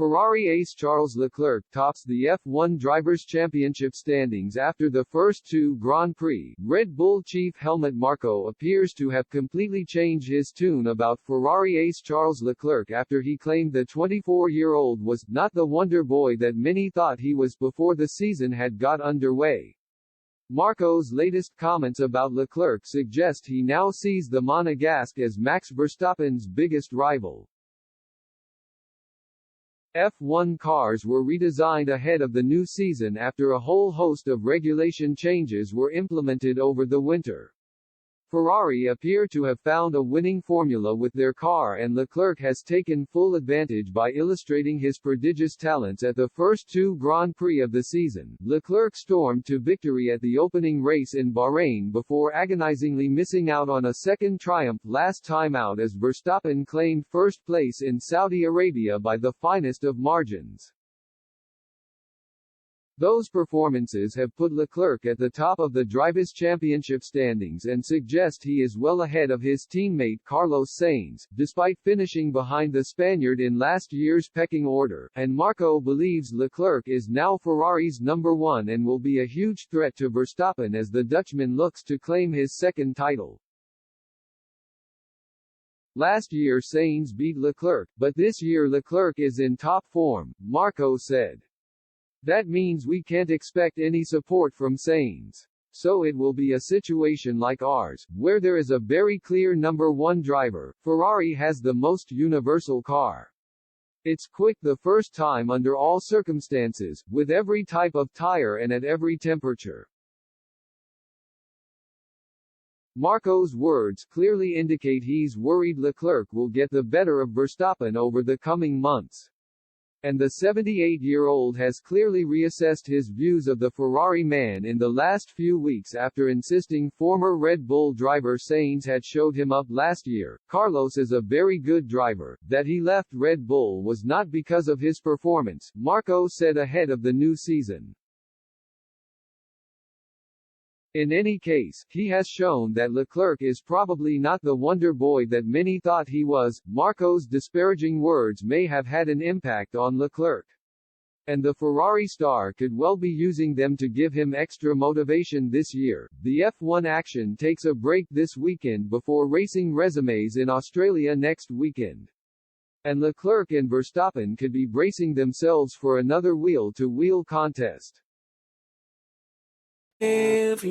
Ferrari ace Charles Leclerc tops the F1 Drivers' Championship standings after the first two Grand Prix. Red Bull chief Helmut Marko appears to have completely changed his tune about Ferrari ace Charles Leclerc after he claimed the 24-year-old was not the wonder boy that many thought he was before the season had got underway. Marko's latest comments about Leclerc suggest he now sees the Monegasque as Max Verstappen's biggest rival. F1 cars were redesigned ahead of the new season after a whole host of regulation changes were implemented over the winter. Ferrari appear to have found a winning formula with their car, and Leclerc has taken full advantage by illustrating his prodigious talents at the first two Grand Prix of the season. Leclerc stormed to victory at the opening race in Bahrain before agonizingly missing out on a second triumph last time out as Verstappen claimed first place in Saudi Arabia by the finest of margins. Those performances have put Leclerc at the top of the Drivers' Championship standings and suggest he is well ahead of his teammate Carlos Sainz, despite finishing behind the Spaniard in last year's pecking order, and Marko believes Leclerc is now Ferrari's number one and will be a huge threat to Verstappen as the Dutchman looks to claim his second title. Last year Sainz beat Leclerc, but this year Leclerc is in top form, Marko said. That means we can't expect any support from Sainz. So it will be a situation like ours, where there is a very clear number one driver. Ferrari has the most universal car. It's quick the first time under all circumstances, with every type of tire and at every temperature. Marko's words clearly indicate he's worried Leclerc will get the better of Verstappen over the coming months. And the 78-year-old has clearly reassessed his views of the Ferrari man in the last few weeks after insisting former Red Bull driver Sainz had showed him up last year. Carlos is a very good driver. That he left Red Bull was not because of his performance, Marko said ahead of the new season. In any case, he has shown that Leclerc is probably not the wonder boy that many thought he was. Marko's disparaging words may have had an impact on Leclerc. And the Ferrari star could well be using them to give him extra motivation this year. The F1 action takes a break this weekend before racing resumes in Australia next weekend. And Leclerc and Verstappen could be bracing themselves for another wheel-to-wheel contest. If